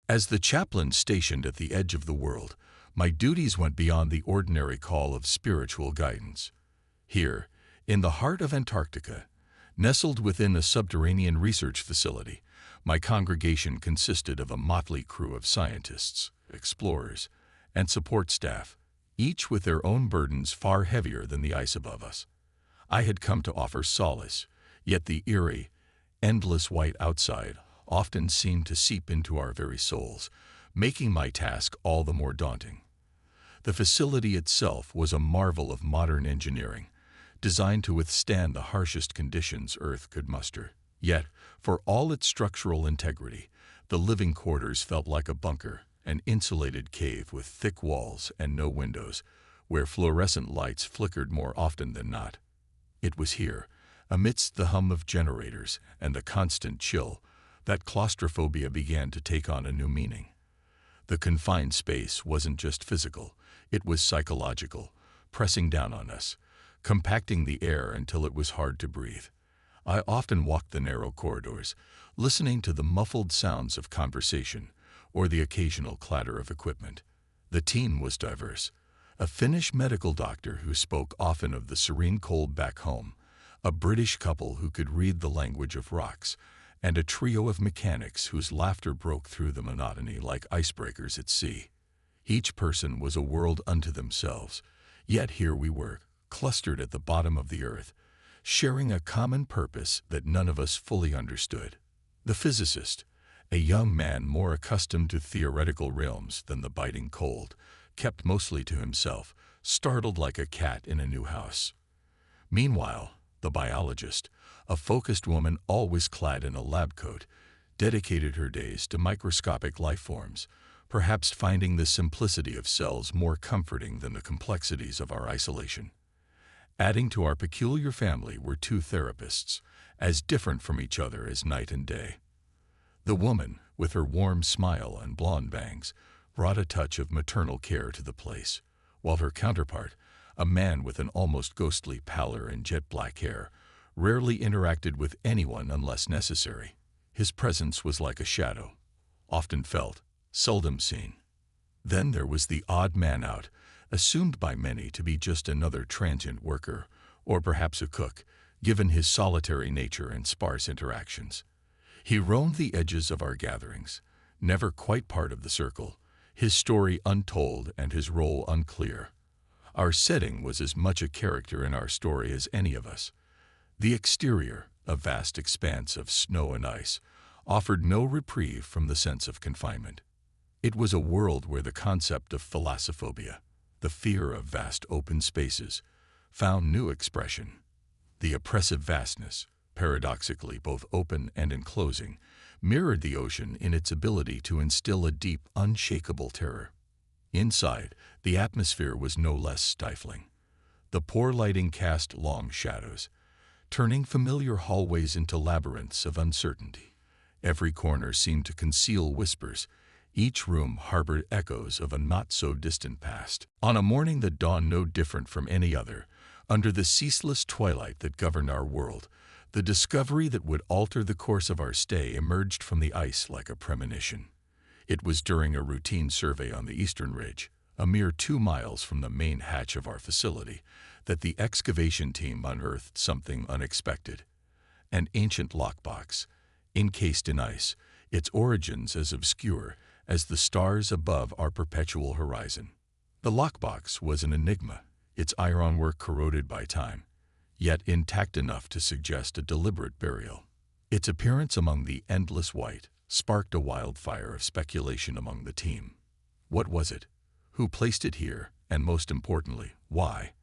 As the chaplain stationed at the edge of the world, my duties went beyond the ordinary call of spiritual guidance. Here, in the heart of Antarctica, nestled within a subterranean research facility, my congregation consisted of a motley crew of scientists, explorers, and support staff, each with their own burdens far heavier than the ice above us. I had come to offer solace, yet the eerie, endless white outside often seemed to seep into our very souls, making my task all the more daunting. The facility itself was a marvel of modern engineering, designed to withstand the harshest conditions Earth could muster. Yet, for all its structural integrity, the living quarters felt like a bunker, an insulated cave with thick walls and no windows, where fluorescent lights flickered more often than not. It was here, amidst the hum of generators and the constant chill, that claustrophobia began to take on a new meaning. The confined space wasn't just physical, it was psychological, pressing down on us, compacting the air until it was hard to breathe. I often walked the narrow corridors, listening to the muffled sounds of conversation or the occasional clatter of equipment. The team was diverse. A Finnish medical doctor who spoke often of the serene cold back home, a British couple who could read the language of rocks, and a trio of mechanics whose laughter broke through the monotony like icebreakers at sea. Each person was a world unto themselves, yet here we were, clustered at the bottom of the earth, sharing a common purpose that none of us fully understood. The physicist, a young man more accustomed to theoretical realms than the biting cold, kept mostly to himself, startled like a cat in a new house. Meanwhile, the biologist, a focused woman always clad in a lab coat, dedicated her days to microscopic life forms, perhaps finding the simplicity of cells more comforting than the complexities of our isolation. Adding to our peculiar family were two therapists, as different from each other as night and day. The woman, with her warm smile and blonde bangs, brought a touch of maternal care to the place, while her counterpart, a man with an almost ghostly pallor and jet-black hair, rarely interacted with anyone unless necessary. His presence was like a shadow, often felt, seldom seen. Then there was the odd man out, assumed by many to be just another transient worker, or perhaps a cook, given his solitary nature and sparse interactions. He roamed the edges of our gatherings, never quite part of the circle, his story untold and his role unclear. Our setting was as much a character in our story as any of us. The exterior, a vast expanse of snow and ice, offered no reprieve from the sense of confinement. It was a world where the concept of thalassophobia, the fear of vast open spaces, found new expression. The oppressive vastness, paradoxically both open and enclosing, mirrored the ocean in its ability to instill a deep, unshakable terror. Inside, the atmosphere was no less stifling. The poor lighting cast long shadows, turning familiar hallways into labyrinths of uncertainty. Every corner seemed to conceal whispers. Each room harbored echoes of a not-so-distant past. On a morning that dawned no different from any other, under the ceaseless twilight that governed our world, the discovery that would alter the course of our stay emerged from the ice like a premonition. It was during a routine survey on the eastern ridge, a mere 2 miles from the main hatch of our facility, that the excavation team unearthed something unexpected. An ancient lockbox, encased in ice, its origins as obscure as the stars above our perpetual horizon. The lockbox was an enigma, its ironwork corroded by time, yet intact enough to suggest a deliberate burial. Its appearance among the endless white sparked a wildfire of speculation among the team. What was it? Who placed it here? And most importantly, why?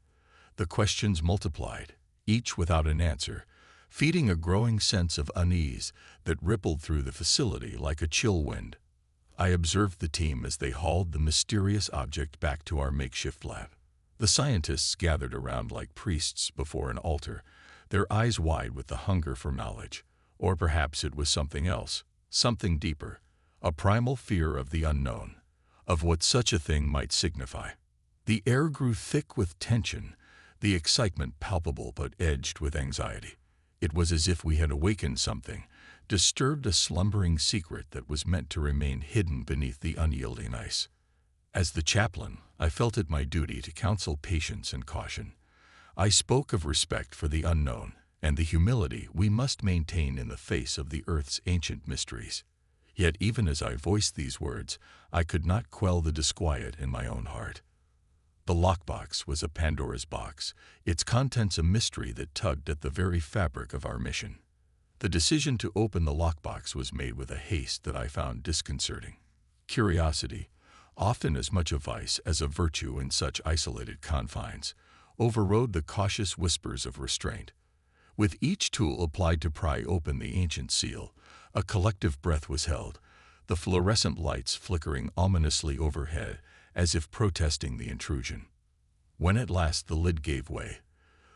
The questions multiplied, each without an answer, feeding a growing sense of unease that rippled through the facility like a chill wind. I observed the team as they hauled the mysterious object back to our makeshift lab. The scientists gathered around like priests before an altar, their eyes wide with the hunger for knowledge. Or perhaps it was something else, something deeper, a primal fear of the unknown, of what such a thing might signify. The air grew thick with tension, the excitement palpable but edged with anxiety. It was as if we had awakened something, disturbed a slumbering secret that was meant to remain hidden beneath the unyielding ice. As the chaplain, I felt it my duty to counsel patience and caution. I spoke of respect for the unknown and the humility we must maintain in the face of the Earth's ancient mysteries. Yet even as I voiced these words, I could not quell the disquiet in my own heart. The lockbox was a Pandora's box, its contents a mystery that tugged at the very fabric of our mission. The decision to open the lockbox was made with a haste that I found disconcerting. Curiosity, often as much a vice as a virtue in such isolated confines, overrode the cautious whispers of restraint. With each tool applied to pry open the ancient seal, a collective breath was held, the fluorescent lights flickering ominously overhead as if protesting the intrusion. When at last the lid gave way,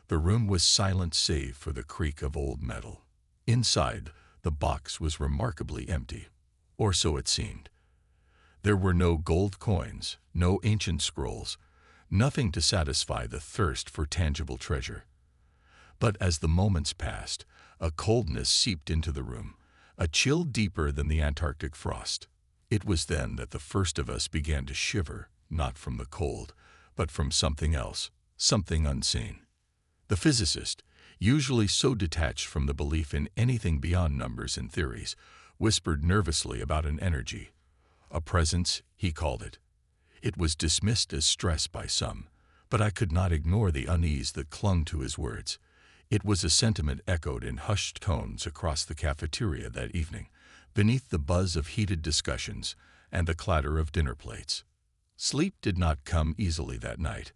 the room was silent save for the creak of old metal. Inside, the box was remarkably empty, or so it seemed. There were no gold coins, no ancient scrolls, nothing to satisfy the thirst for tangible treasure. But as the moments passed, a coldness seeped into the room, a chill deeper than the Antarctic frost. It was then that the first of us began to shiver, not from the cold, but from something else, something unseen. The physicist, usually so detached from the belief in anything beyond numbers and theories, whispered nervously about an energy. A presence, he called it. It was dismissed as stress by some, but I could not ignore the unease that clung to his words. It was a sentiment echoed in hushed tones across the cafeteria that evening, beneath the buzz of heated discussions and the clatter of dinner plates. Sleep did not come easily that night.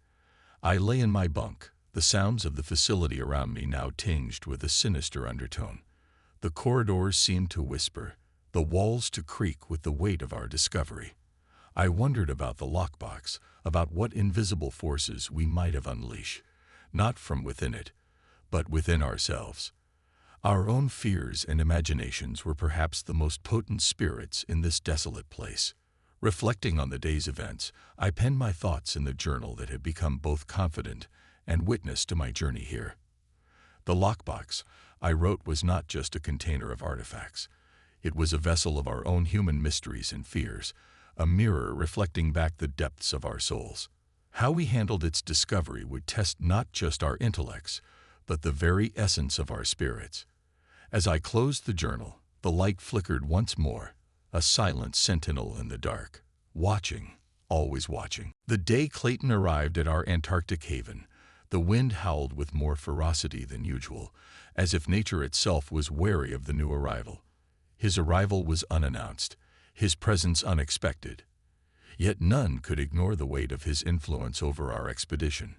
I lay in my bunk, the sounds of the facility around me now tinged with a sinister undertone. The corridors seemed to whisper, the walls to creak with the weight of our discovery. I wondered about the lockbox, about what invisible forces we might have unleashed, not from within it, but within ourselves. Our own fears and imaginations were perhaps the most potent spirits in this desolate place. Reflecting on the day's events, I penned my thoughts in the journal that had become both confidant and witness to my journey here. The lockbox, I wrote, was not just a container of artifacts. It was a vessel of our own human mysteries and fears, a mirror reflecting back the depths of our souls. How we handled its discovery would test not just our intellects, but the very essence of our spirits. As I closed the journal, the light flickered once more, a silent sentinel in the dark, watching, always watching. The day Clayton arrived at our Antarctic haven, the wind howled with more ferocity than usual, as if nature itself was wary of the new arrival. His arrival was unannounced, his presence unexpected. Yet none could ignore the weight of his influence over our expedition.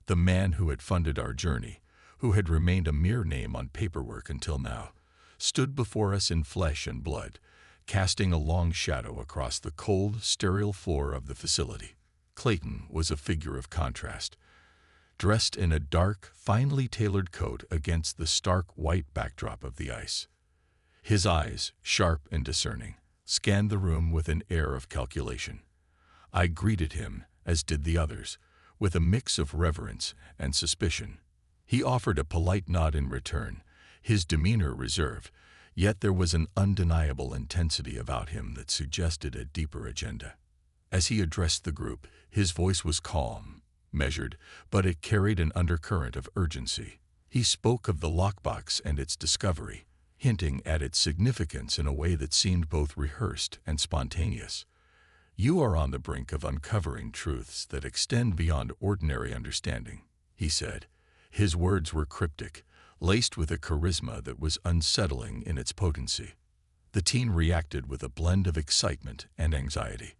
The man who had funded our journey, who had remained a mere name on paperwork until now, stood before us in flesh and blood, casting a long shadow across the cold, sterile floor of the facility. Clayton was a figure of contrast, dressed in a dark, finely tailored coat against the stark white backdrop of the ice. His eyes, sharp and discerning, scanned the room with an air of calculation. I greeted him, as did the others, with a mix of reverence and suspicion. He offered a polite nod in return, his demeanor reserved, yet there was an undeniable intensity about him that suggested a deeper agenda. As he addressed the group, his voice was calm, measured, but it carried an undercurrent of urgency. He spoke of the lockbox and its discovery, hinting at its significance in a way that seemed both rehearsed and spontaneous. "You are on the brink of uncovering truths that extend beyond ordinary understanding," he said. His words were cryptic, laced with a charisma that was unsettling in its potency. The team reacted with a blend of excitement and anxiety.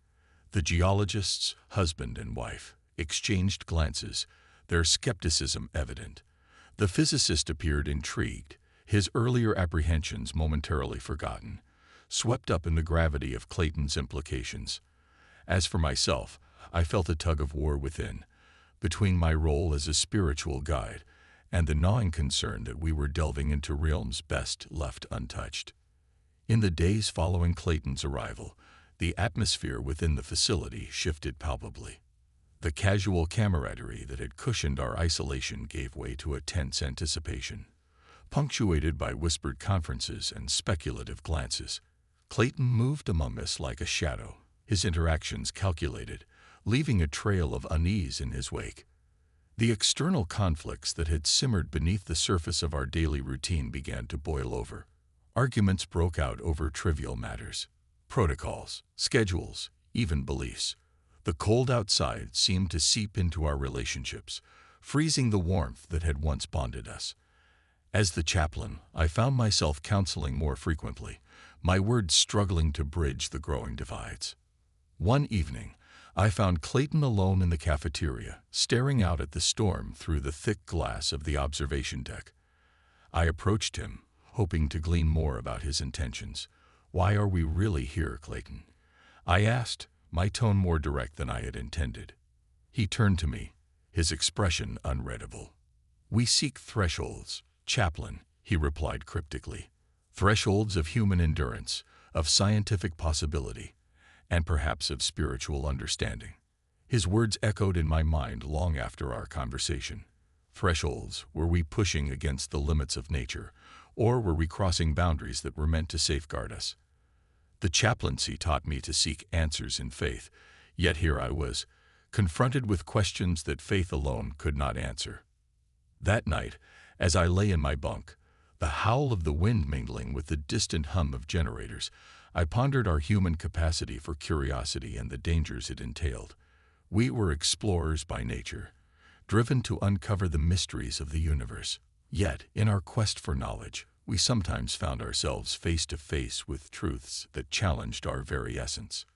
The geologists, husband and wife, exchanged glances, their skepticism evident. The physicist appeared intrigued, his earlier apprehensions momentarily forgotten, swept up in the gravity of Clayton's implications. As for myself, I felt a tug of war within, between my role as a spiritual guide and the gnawing concern that we were delving into realms best left untouched. In the days following Clayton's arrival, the atmosphere within the facility shifted palpably. The casual camaraderie that had cushioned our isolation gave way to a tense anticipation. punctuated by whispered conferences and speculative glances. Clayton moved among us like a shadow, his interactions calculated, leaving a trail of unease in his wake. The external conflicts that had simmered beneath the surface of our daily routine began to boil over. Arguments broke out over trivial matters, protocols, schedules, even beliefs. The cold outside seemed to seep into our relationships, freezing the warmth that had once bonded us. As the chaplain, I found myself counseling more frequently, my words struggling to bridge the growing divides. One evening, I found Clayton alone in the cafeteria, staring out at the storm through the thick glass of the observation deck. I approached him, hoping to glean more about his intentions. "Why are we really here, Clayton?" I asked, my tone more direct than I had intended. He turned to me, his expression unreadable. "We seek thresholds, Chaplain," he replied cryptically. "Thresholds of human endurance, of scientific possibility, and perhaps of spiritual understanding." His words echoed in my mind long after our conversation. Thresholds, were we pushing against the limits of nature, or were we crossing boundaries that were meant to safeguard us? The chaplaincy taught me to seek answers in faith, yet here I was, confronted with questions that faith alone could not answer. That night, as I lay in my bunk, the howl of the wind mingling with the distant hum of generators, I pondered our human capacity for curiosity and the dangers it entailed. We were explorers by nature, driven to uncover the mysteries of the universe. Yet, in our quest for knowledge, we sometimes found ourselves face to face with truths that challenged our very essence.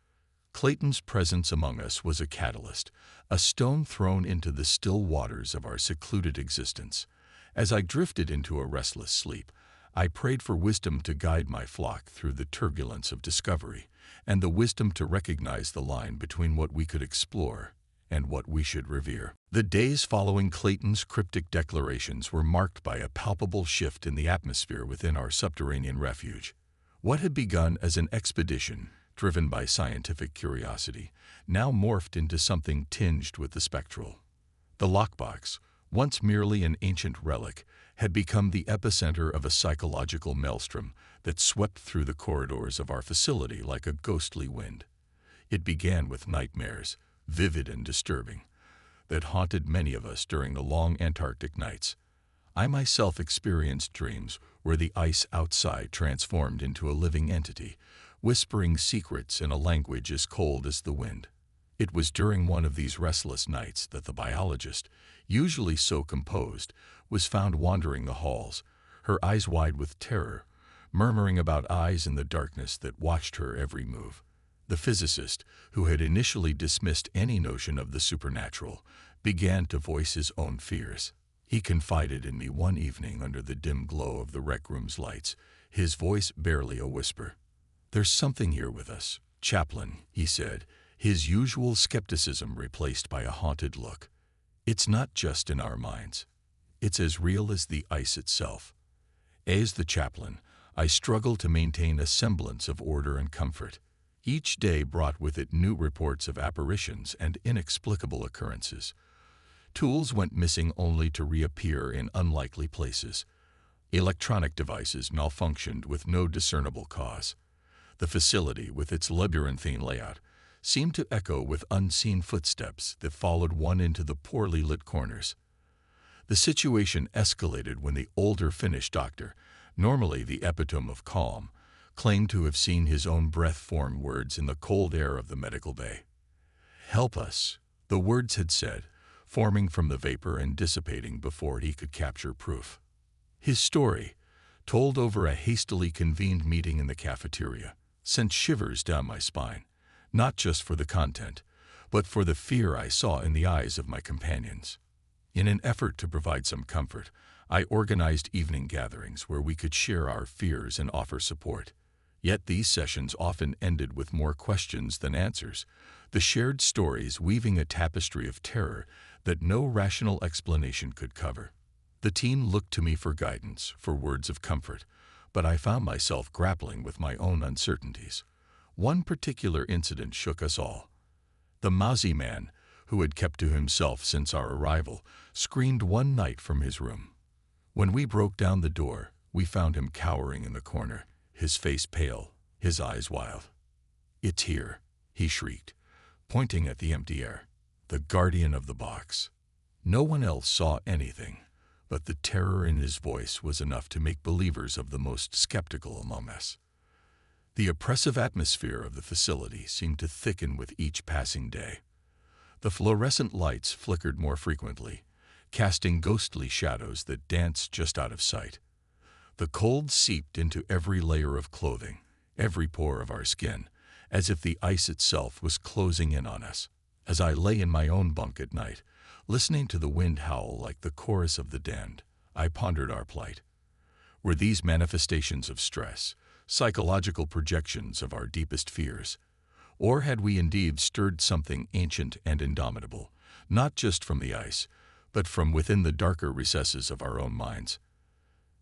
Clayton's presence among us was a catalyst, a stone thrown into the still waters of our secluded existence. As I drifted into a restless sleep, I prayed for wisdom to guide my flock through the turbulence of discovery, and the wisdom to recognize the line between what we could explore and what we should revere. The days following Clayton's cryptic declarations were marked by a palpable shift in the atmosphere within our subterranean refuge. What had begun as an expedition driven by scientific curiosity now morphed into something tinged with the spectral. The lockbox, once merely an ancient relic, had become the epicenter of a psychological maelstrom that swept through the corridors of our facility like a ghostly wind. It began with nightmares, vivid and disturbing, that haunted many of us during the long Antarctic nights. I myself experienced dreams where the ice outside transformed into a living entity, whispering secrets in a language as cold as the wind. It was during one of these restless nights that the biologist, usually so composed, was found wandering the halls, her eyes wide with terror, murmuring about eyes in the darkness that watched her every move. The physicist, who had initially dismissed any notion of the supernatural, began to voice his own fears. He confided in me one evening under the dim glow of the rec room's lights, his voice barely a whisper. "There's something here with us, Chaplain," he said, his usual skepticism replaced by a haunted look. "It's not just in our minds. It's as real as the ice itself." As the chaplain, I struggled to maintain a semblance of order and comfort. Each day brought with it new reports of apparitions and inexplicable occurrences. Tools went missing only to reappear in unlikely places. Electronic devices malfunctioned with no discernible cause. The facility, with its labyrinthine layout, seemed to echo with unseen footsteps that followed one into the poorly lit corners. The situation escalated when the older Finnish doctor, normally the epitome of calm, claimed to have seen his own breath form words in the cold air of the medical bay. "Help us," the words had said, forming from the vapor and dissipating before he could capture proof. His story, told over a hastily convened meeting in the cafeteria, sent shivers down my spine, not just for the content, but for the fear I saw in the eyes of my companions. In an effort to provide some comfort, I organized evening gatherings where we could share our fears and offer support. Yet these sessions often ended with more questions than answers, the shared stories weaving a tapestry of terror that no rational explanation could cover. The team looked to me for guidance, for words of comfort, but I found myself grappling with my own uncertainties. One particular incident shook us all. The mousy man, who had kept to himself since our arrival, screamed one night from his room. When we broke down the door, we found him cowering in the corner, his face pale, his eyes wild. "It's here," he shrieked, pointing at the empty air. "The guardian of the box." No one else saw anything, but the terror in his voice was enough to make believers of the most skeptical among us. The oppressive atmosphere of the facility seemed to thicken with each passing day. The fluorescent lights flickered more frequently, casting ghostly shadows that danced just out of sight. The cold seeped into every layer of clothing, every pore of our skin, as if the ice itself was closing in on us. As I lay in my own bunk at night, listening to the wind howl like the chorus of the damned, I pondered our plight. Were these manifestations of stress, psychological projections of our deepest fears? Or had we indeed stirred something ancient and indomitable, not just from the ice, but from within the darker recesses of our own minds?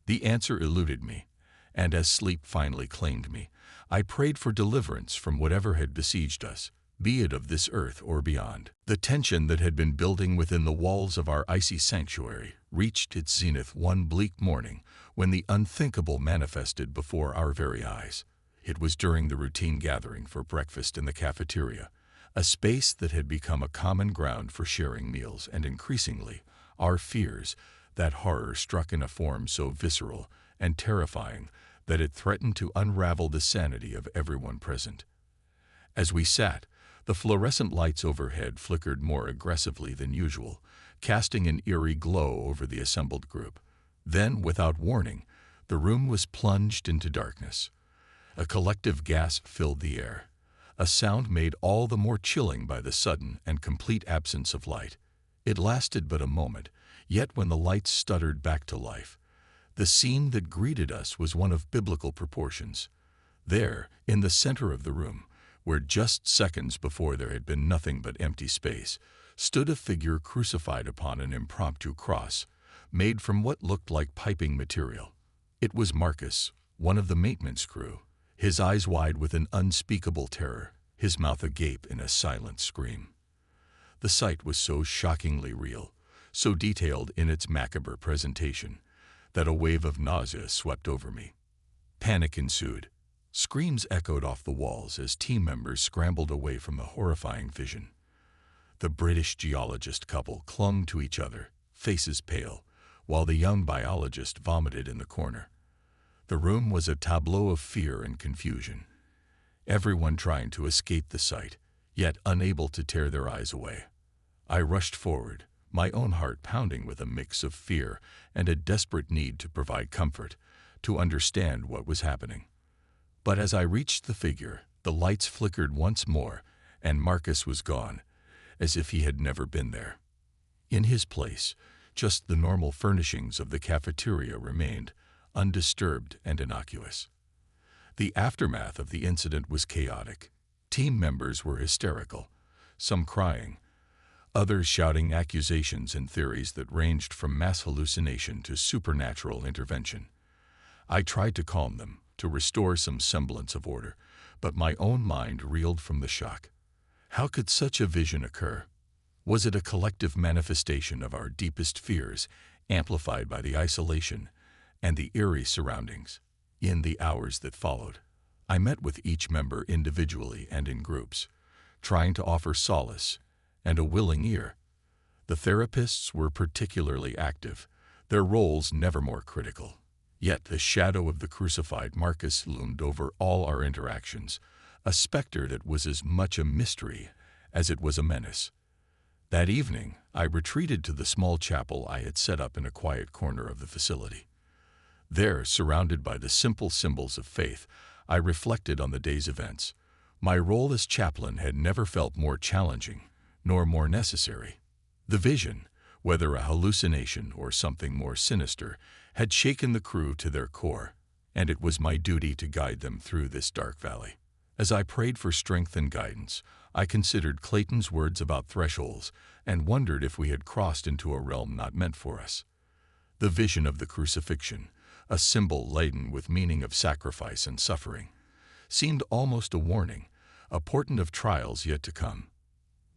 The answer eluded me, and as sleep finally claimed me, I prayed for deliverance from whatever had besieged us, be it of this earth or beyond. The tension that had been building within the walls of our icy sanctuary reached its zenith one bleak morning when the unthinkable manifested before our very eyes. It was during the routine gathering for breakfast in the cafeteria, a space that had become a common ground for sharing meals, and increasingly, our fears, that horror struck in a form so visceral and terrifying that it threatened to unravel the sanity of everyone present. As we sat, the fluorescent lights overhead flickered more aggressively than usual, casting an eerie glow over the assembled group. Then, without warning, the room was plunged into darkness. A collective gasp filled the air, a sound made all the more chilling by the sudden and complete absence of light. It lasted but a moment, yet when the lights stuttered back to life, the scene that greeted us was one of biblical proportions. There, in the center of the room, where just seconds before there had been nothing but empty space, stood a figure crucified upon an impromptu cross, made from what looked like piping material. It was Marcus, one of the maintenance crew, his eyes wide with an unspeakable terror, his mouth agape in a silent scream. The sight was so shockingly real, so detailed in its macabre presentation, that a wave of nausea swept over me. Panic ensued. Screams echoed off the walls as team members scrambled away from the horrifying vision. The British geologist couple clung to each other, faces pale, while the young biologist vomited in the corner. The room was a tableau of fear and confusion, everyone trying to escape the sight, yet unable to tear their eyes away. I rushed forward, my own heart pounding with a mix of fear and a desperate need to provide comfort, to understand what was happening. But as I reached the figure, the lights flickered once more, and Marcus was gone, as if he had never been there. In his place, just the normal furnishings of the cafeteria remained, undisturbed and innocuous. The aftermath of the incident was chaotic. Team members were hysterical, some crying, others shouting accusations and theories that ranged from mass hallucination to supernatural intervention. I tried to calm them, to restore some semblance of order, but my own mind reeled from the shock. How could such a vision occur? Was it a collective manifestation of our deepest fears, amplified by the isolation and the eerie surroundings? In the hours that followed, I met with each member individually and in groups, trying to offer solace and a willing ear. The therapists were particularly active, their roles never more critical. Yet the shadow of the crucified Marcus loomed over all our interactions, a specter that was as much a mystery as it was a menace. That evening, I retreated to the small chapel I had set up in a quiet corner of the facility. There, surrounded by the simple symbols of faith, I reflected on the day's events. My role as chaplain had never felt more challenging, nor more necessary. The vision, whether a hallucination or something more sinister, had shaken the crew to their core, and it was my duty to guide them through this dark valley. As I prayed for strength and guidance, I considered Clayton's words about thresholds and wondered if we had crossed into a realm not meant for us. The vision of the crucifixion, a symbol laden with meaning of sacrifice and suffering, seemed almost a warning, a portent of trials yet to come.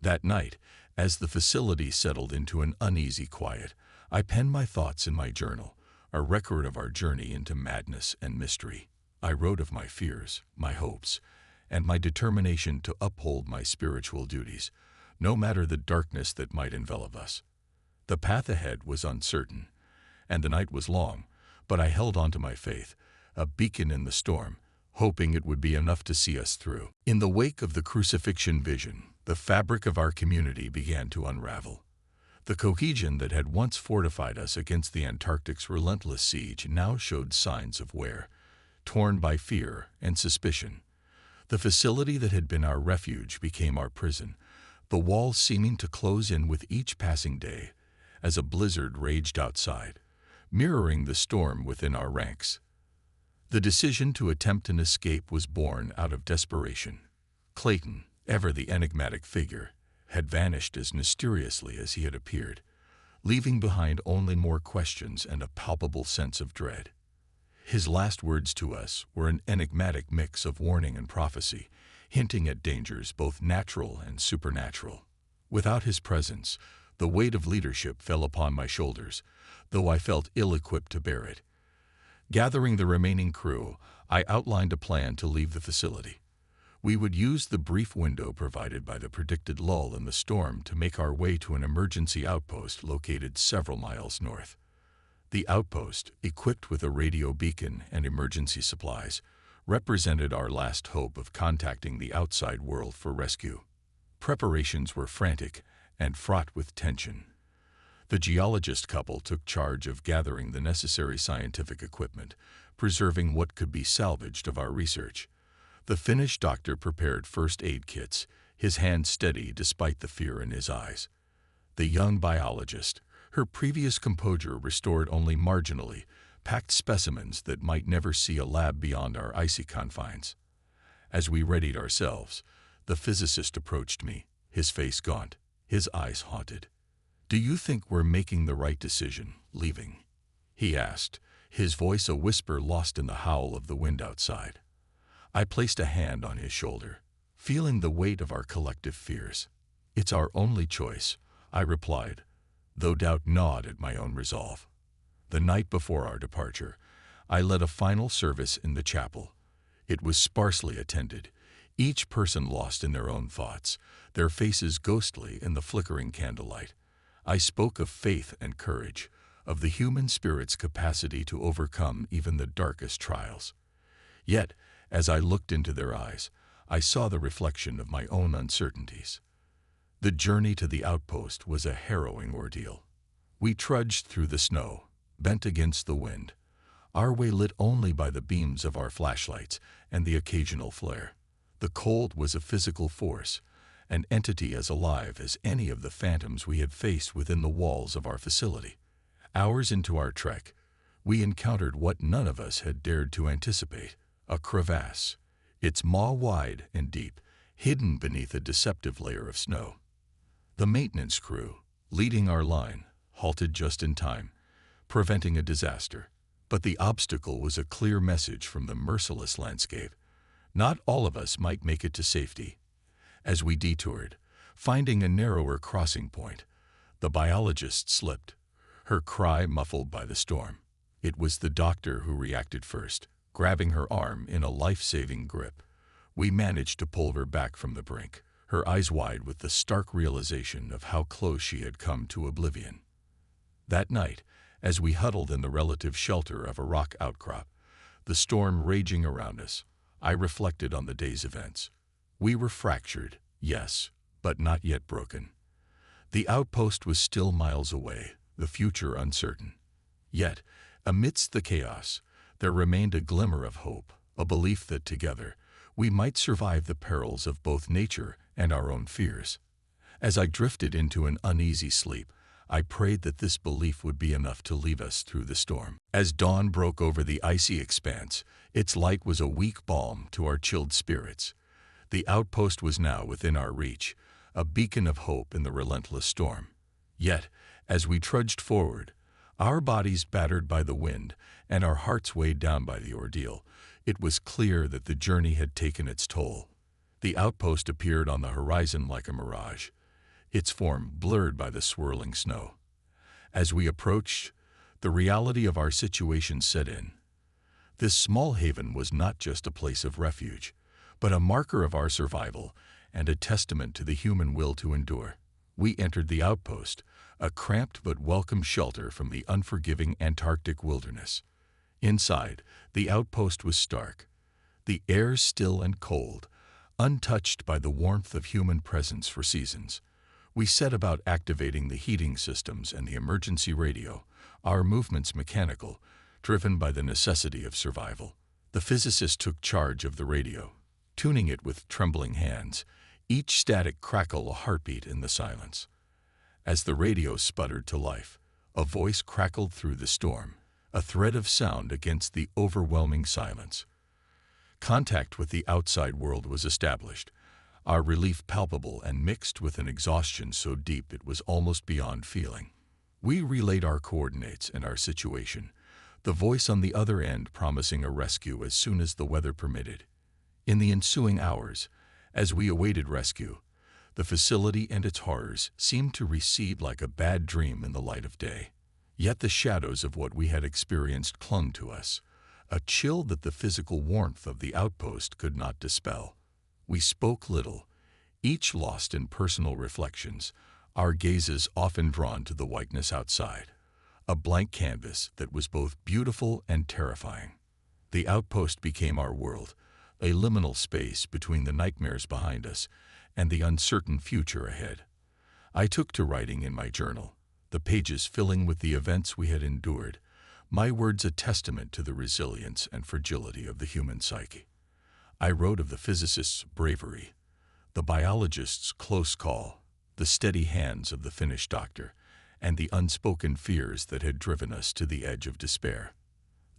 That night, as the facility settled into an uneasy quiet, I penned my thoughts in my journal, a record of our journey into madness and mystery. I wrote of my fears, my hopes, and my determination to uphold my spiritual duties, no matter the darkness that might envelop us. The path ahead was uncertain, and the night was long, but I held on to my faith, a beacon in the storm, hoping it would be enough to see us through. In the wake of the crucifixion vision, the fabric of our community began to unravel. The cohesion that had once fortified us against the Antarctic's relentless siege now showed signs of wear, torn by fear and suspicion. The facility that had been our refuge became our prison, the walls seeming to close in with each passing day as a blizzard raged outside, mirroring the storm within our ranks. The decision to attempt an escape was born out of desperation. Clayton, ever the enigmatic figure, had vanished as mysteriously as he had appeared, leaving behind only more questions and a palpable sense of dread. His last words to us were an enigmatic mix of warning and prophecy, hinting at dangers both natural and supernatural. Without his presence, the weight of leadership fell upon my shoulders, though I felt ill-equipped to bear it. Gathering the remaining crew, I outlined a plan to leave the facility. We would use the brief window provided by the predicted lull in the storm to make our way to an emergency outpost located several miles north. The outpost, equipped with a radio beacon and emergency supplies, represented our last hope of contacting the outside world for rescue. Preparations were frantic and fraught with tension. The geologist couple took charge of gathering the necessary scientific equipment, preserving what could be salvaged of our research. The Finnish doctor prepared first aid kits, his hand steady despite the fear in his eyes. The young biologist, her previous composure restored only marginally, packed specimens that might never see a lab beyond our icy confines. As we readied ourselves, the physicist approached me, his face gaunt, his eyes haunted. "Do you think we're making the right decision, leaving?" he asked, his voice a whisper lost in the howl of the wind outside. I placed a hand on his shoulder, feeling the weight of our collective fears. "It's our only choice," I replied, though doubt gnawed at my own resolve. The night before our departure, I led a final service in the chapel. It was sparsely attended, each person lost in their own thoughts, their faces ghostly in the flickering candlelight. I spoke of faith and courage, of the human spirit's capacity to overcome even the darkest trials. Yet, as I looked into their eyes, I saw the reflection of my own uncertainties. The journey to the outpost was a harrowing ordeal. We trudged through the snow, bent against the wind, our way lit only by the beams of our flashlights and the occasional flare. The cold was a physical force, an entity as alive as any of the phantoms we had faced within the walls of our facility. Hours into our trek, we encountered what none of us had dared to anticipate: a crevasse, its maw wide and deep, hidden beneath a deceptive layer of snow. The maintenance crew, leading our line, halted just in time, preventing a disaster. But the obstacle was a clear message from the merciless landscape. Not all of us might make it to safety. As we detoured, finding a narrower crossing point, the biologist slipped, her cry muffled by the storm. It was the doctor who reacted first, grabbing her arm in a life-saving grip. We managed to pull her back from the brink, her eyes wide with the stark realization of how close she had come to oblivion. That night, as we huddled in the relative shelter of a rock outcrop, the storm raging around us, I reflected on the day's events. We were fractured, yes, but not yet broken. The outpost was still miles away, the future uncertain. Yet, amidst the chaos, there remained a glimmer of hope, a belief that together, we might survive the perils of both nature and our own fears. As I drifted into an uneasy sleep, I prayed that this belief would be enough to lead us through the storm. As dawn broke over the icy expanse, its light was a weak balm to our chilled spirits. The outpost was now within our reach, a beacon of hope in the relentless storm. Yet, as we trudged forward, our bodies battered by the wind and our hearts weighed down by the ordeal, it was clear that the journey had taken its toll. The outpost appeared on the horizon like a mirage, its form blurred by the swirling snow. As we approached, the reality of our situation set in. This small haven was not just a place of refuge, but a marker of our survival and a testament to the human will to endure. We entered the outpost, a cramped but welcome shelter from the unforgiving Antarctic wilderness. Inside, the outpost was stark, the air still and cold, untouched by the warmth of human presence for seasons. We set about activating the heating systems and the emergency radio, our movements mechanical, driven by the necessity of survival. The physicist took charge of the radio, tuning it with trembling hands, each static crackle a heartbeat in the silence. As the radio sputtered to life, a voice crackled through the storm, a thread of sound against the overwhelming silence. Contact with the outside world was established, our relief palpable and mixed with an exhaustion so deep it was almost beyond feeling. We relayed our coordinates and our situation, the voice on the other end promising a rescue as soon as the weather permitted. In the ensuing hours, as we awaited rescue, the facility and its horrors seemed to recede like a bad dream in the light of day. Yet the shadows of what we had experienced clung to us, a chill that the physical warmth of the outpost could not dispel. We spoke little, each lost in personal reflections, our gazes often drawn to the whiteness outside, a blank canvas that was both beautiful and terrifying. The outpost became our world, a liminal space between the nightmares behind us and the uncertain future ahead. I took to writing in my journal, the pages filling with the events we had endured, my words a testament to the resilience and fragility of the human psyche. I wrote of the physicist's bravery, the biologist's close call, the steady hands of the Finnish doctor, and the unspoken fears that had driven us to the edge of despair.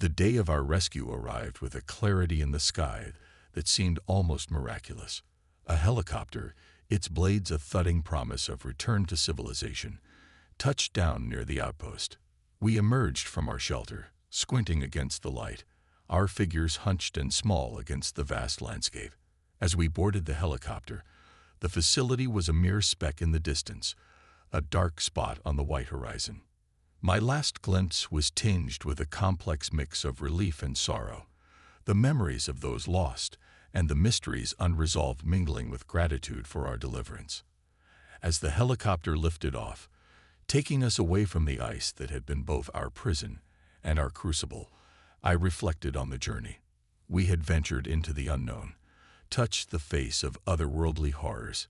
The day of our rescue arrived with a clarity in the sky that seemed almost miraculous. A helicopter, its blades a thudding promise of return to civilization, touched down near the outpost. We emerged from our shelter, squinting against the light, our figures hunched and small against the vast landscape. As we boarded the helicopter, the facility was a mere speck in the distance, a dark spot on the white horizon. My last glimpse was tinged with a complex mix of relief and sorrow, the memories of those lost and the mysteries unresolved mingling with gratitude for our deliverance. As the helicopter lifted off, taking us away from the ice that had been both our prison and our crucible, I reflected on the journey. We had ventured into the unknown, touched the face of otherworldly horrors,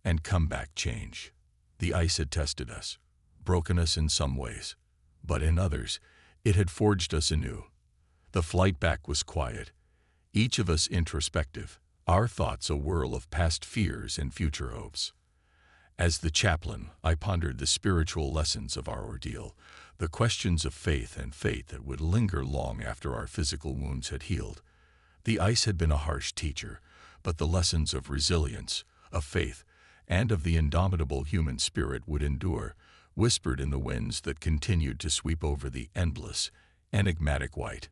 and come back changed. The ice had tested us, broken us in some ways, but in others, it had forged us anew. The flight back was quiet, each of us introspective, our thoughts a whirl of past fears and future hopes. As the chaplain, I pondered the spiritual lessons of our ordeal, the questions of faith and fate that would linger long after our physical wounds had healed. The ice had been a harsh teacher, but the lessons of resilience, of faith, and of the indomitable human spirit would endure, whispered in the winds that continued to sweep over the endless, enigmatic white.